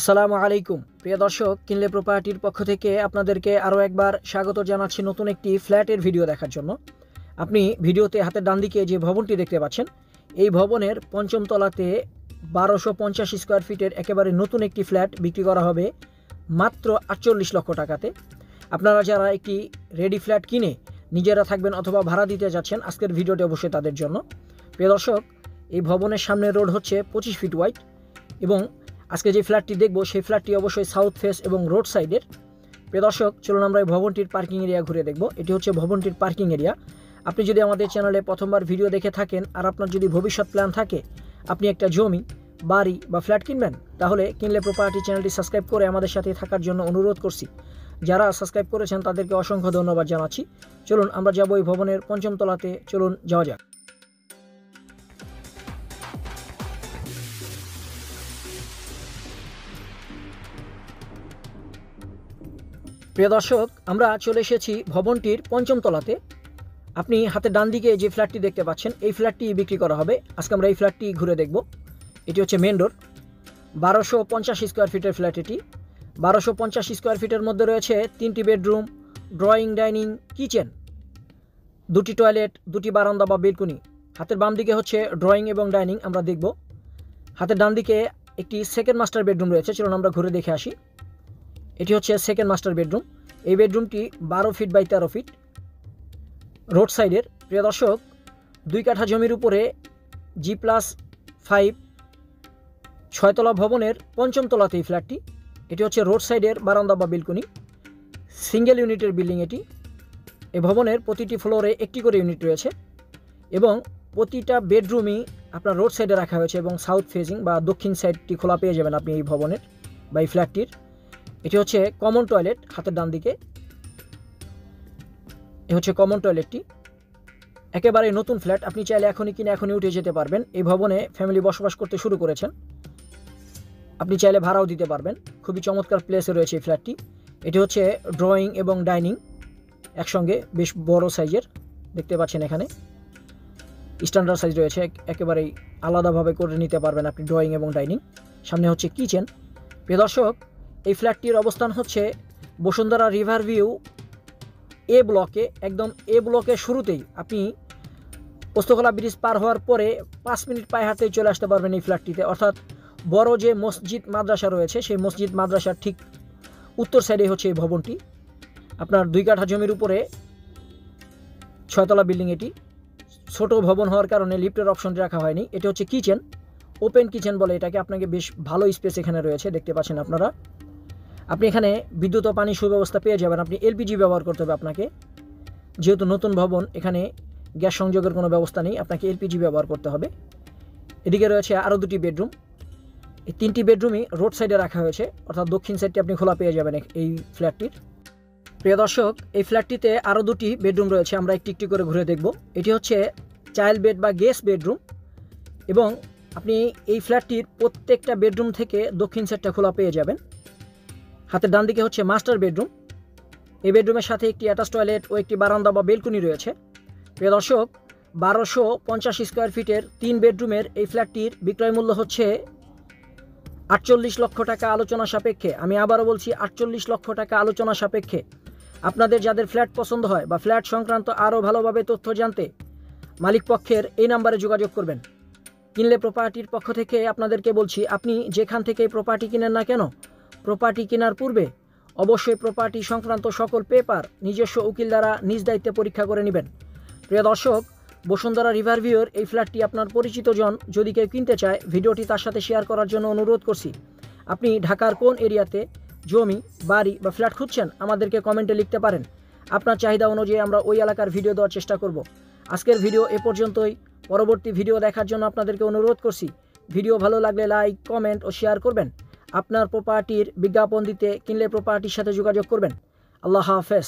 আসসালামু আলাইকুম প্রিয় দর্শক, কিনলে প্রপার্টির পক্ষ থেকে আপনাদেরকে আরও একবার স্বাগত জানাচ্ছি নতুন একটি ফ্ল্যাটের ভিডিও দেখার জন্য। আপনি ভিডিওতে হাতের ডান দিকে যে ভবনটি দেখতে পাচ্ছেন, এই ভবনের পঞ্চম তলাতে 1250 স্কোয়ার ফিটের একেবারে নতুন একটি ফ্ল্যাট বিক্রি করা হবে মাত্র 48 লক্ষ টাকাতে। আপনারা যারা একটি রেডি ফ্ল্যাট কিনে নিজেরা থাকবেন অথবা ভাড়া দিতে যাচ্ছেন, আজকের ভিডিওটি অবশ্যই তাদের জন্য। প্রিয় দর্শক, এই ভবনের সামনের রোড হচ্ছে 25 ফিট ওয়াইড এবং আজকে যে ফ্ল্যাটটি দেখব সেই ফ্ল্যাটটি অবশ্যই সাউথ ফেস এবং রোড সাইডের। প্রিয় দর্শক, চলুন আমরা এই ভবনটির পার্কিং এরিয়া ঘুরে দেখব। এটি হচ্ছে ভবনটির পার্কিং এরিয়া। আপনি যদি আমাদের চ্যানেলে প্রথমবার ভিডিও দেখে থাকেন আর আপনার যদি ভবিষ্যৎ প্ল্যান থাকে আপনি একটা জমি, বাড়ি বা ফ্ল্যাট কিনবেন, তাহলে কিনলে প্রপার্টি চ্যানেলটি সাবস্ক্রাইব করে আমাদের সাথে থাকার জন্য অনুরোধ করছি। যারা সাবস্ক্রাইব করেছেন তাদেরকে অসংখ্য ধন্যবাদ জানাচ্ছি। চলুন আমরা যাব এই ভবনের পঞ্চম তলাতে। চলুন যাওয়া যাক। প্রিয় দর্শক, আমরা চলে এসেছি ভবনটির পঞ্চম তলাতে। আপনি হাতের ডান দিকে যে ফ্ল্যাটটি দেখতে পাচ্ছেন, এই ফ্ল্যাটটি বিক্রি করা হবে। আজকে আমরা এই ফ্ল্যাটটি ঘুরে দেখব। এটি হচ্ছে মেন ডোর, 1250 স্কোয়ার ফিটের ফ্ল্যাট। এটি 1250 স্কোয়ার ফিটের মধ্যে রয়েছে 3টি বেডরুম, ড্রয়িং, ডাইনিং, কিচেন, 2টি টয়লেট, 2টি বারান্দা বা বেলকনি। হাতের বাম দিকে হচ্ছে ড্রয়িং এবং ডাইনিং আমরা দেখব। হাতের ডান দিকে একটি সেকেন্ড মাস্টার বেডরুম রয়েছে। চলুন আমরা ঘুরে দেখে আসি। এটি হচ্ছে সেকেন্ড মাস্টার বেডরুম। এই বেডরুমটি 12 ফিট বাই 13 ফিট, রোড সাইডের। প্রিয় দর্শক, 2 কাঠা জমির উপরে G+5 ছয়তলা ভবনের পঞ্চম তলাতে এই ফ্ল্যাটটি। এটি হচ্ছে রোড সাইডের বারান্দা বা বেলকনি, সিঙ্গেল ইউনিটের বিল্ডিং এটি। এই ভবনের প্রতিটি ফ্লোরে একটি করে ইউনিট রয়েছে এবং প্রতিটা বেডরুমই আপনার রোড সাইডে রাখা হয়েছে এবং সাউথ ফেসিং বা দক্ষিণ সাইডটি খোলা পেয়ে যাবেন আপনি এই ভবনের বা এই ফ্ল্যাটটির। এটি হচ্ছে কমন টয়লেট হাতের ডান দিকে। এ হচ্ছে কমন টয়লেটটি। একেবারে নতুন ফ্ল্যাট, আপনি চাইলে এখনই কিনে এখনই উঠে যেতে পারবেন। এই ভবনে ফ্যামিলি বসবাস করতে শুরু করেছেন, আপনি চাইলে ভাড়াও দিতে পারবেন। খুবই চমৎকার প্লেসে রয়েছে এই ফ্ল্যাটটি। এটি হচ্ছে ড্রয়িং এবং ডাইনিং একসঙ্গে, বেশ বড় সাইজের দেখতে পাচ্ছেন। এখানে স্ট্যান্ডার্ড সাইজ রয়েছে, একেবারেই আলাদাভাবে করে নিতে পারবেন আপনি ড্রয়িং এবং ডাইনিং। সামনে হচ্ছে কিচেন। প্রিয় দর্শক, এই ফ্ল্যাটটির অবস্থান হচ্ছে বসুন্ধরা রিভার ভিউ এ ব্লকে, একদম এ ব্লকের শুরুতেই। আপনি পোস্তকলা ব্রিজ পার হওয়ার পরে 5 মিনিট পায়ে হাঁটতেই চলে আসতে পারবেন এই ফ্ল্যাটটিতে। অর্থাৎ বড় যে মসজিদ মাদ্রাসা রয়েছে সেই মসজিদ মাদ্রাসার ঠিক উত্তর সাইডে হচ্ছে এই ভবনটি। আপনার 2 কাঠা জমির উপরে 6তলা বিল্ডিং এটি। ছোট ভবন হওয়ার কারণে লিফটের অপশনটি রাখা হয়নি। এটি হচ্ছে কিচেন, ওপেন কিচেন বলে এটাকে। আপনাকে বেশ ভালো স্পেস এখানে রয়েছে, দেখতে পাচ্ছেন আপনারা। আপনি এখানে বিদ্যুৎ ও পানি সুব্যবস্থা পেয়ে যাবেন। আপনি এলপিজি ব্যবহার করতে হবে আপনাকে, যেহেতু নতুন ভবন, এখানে গ্যাস সংযোগের কোনো ব্যবস্থা নেই, আপনাকে এলপিজি ব্যবহার করতে হবে। এদিকে রয়েছে আরও 2টি বেডরুম। এই 3টি বেডরুমই রোড সাইডে রাখা হয়েছে, অর্থাৎ দক্ষিণ সাইডটি আপনি খোলা পেয়ে যাবেন এই ফ্ল্যাটটির। প্রিয় দর্শক, এই ফ্ল্যাটটিতে আরও 2টি বেডরুম রয়েছে, আমরা একটি একটি করে ঘুরে দেখব। এটি হচ্ছে চাইল্ড বেড বা গেস্ট বেডরুম এবং আপনি এই ফ্ল্যাটটির প্রত্যেকটা বেডরুম থেকে দক্ষিণ সাইডটা খোলা পেয়ে যাবেন। হাতের ডান দিকে হচ্ছে মাস্টার বেডরুম। এই বেডরুমের সাথে একটি অ্যাটাচ টয়লেট ও একটি বারান্দা বা বেলকনি রয়েছে। প্রিয় দর্শক, 1250 স্কোয়ার ফিটের 3 বেডরুমের এই ফ্ল্যাটটির বিক্রয় মূল্য হচ্ছে 48 লক্ষ টাকা আলোচনা সাপেক্ষে। আমি আবারও বলছি, 48 লক্ষ টাকা আলোচনা সাপেক্ষে। আপনাদের যাদের ফ্ল্যাট পছন্দ হয় বা ফ্ল্যাট সংক্রান্ত আরও ভালোভাবে তথ্য জানতে মালিক পক্ষের এই নাম্বারে যোগাযোগ করবেন। কিনলে প্রপার্টির পক্ষ থেকে আপনাদেরকে বলছি, আপনি যেখান থেকে প্রপার্টি কিনেন না কেন, প্রপার্টি কেনার পূর্বে অবশ্যই প্রপার্টি সংক্রান্ত সকল পেপার নিজস্ব উকিল দ্বারা নিজ দায়িত্বে পরীক্ষা করে নেবেন। প্রিয় দর্শক, বসুন্ধরা রিভার ভিউর এই ফ্ল্যাটটি আপনার পরিচিত জন যদি কেউ কিনতে চায়, ভিডিওটি তার সাথে শেয়ার করার জন্য অনুরোধ করছি। আপনি ঢাকার কোন এরিয়াতে জমি, বাড়ি বা ফ্ল্যাট খুঁজছেন আমাদেরকে কমেন্টে লিখতে পারেন। আপনার চাহিদা অনুযায়ী আমরা ওই এলাকার ভিডিও দেওয়ার চেষ্টা করব। আজকের ভিডিও এ পর্যন্তই। পরবর্তী ভিডিও দেখার জন্য আপনাদেরকে অনুরোধ করছি। ভিডিও ভালো লাগলে লাইক, কমেন্ট ও শেয়ার করবেন। আপনার প্রপার্টির বিজ্ঞাপন দিতে কিনলে প্রপার্টির সাথে যোগাযোগ করবেন। আল্লাহ হাফেজ।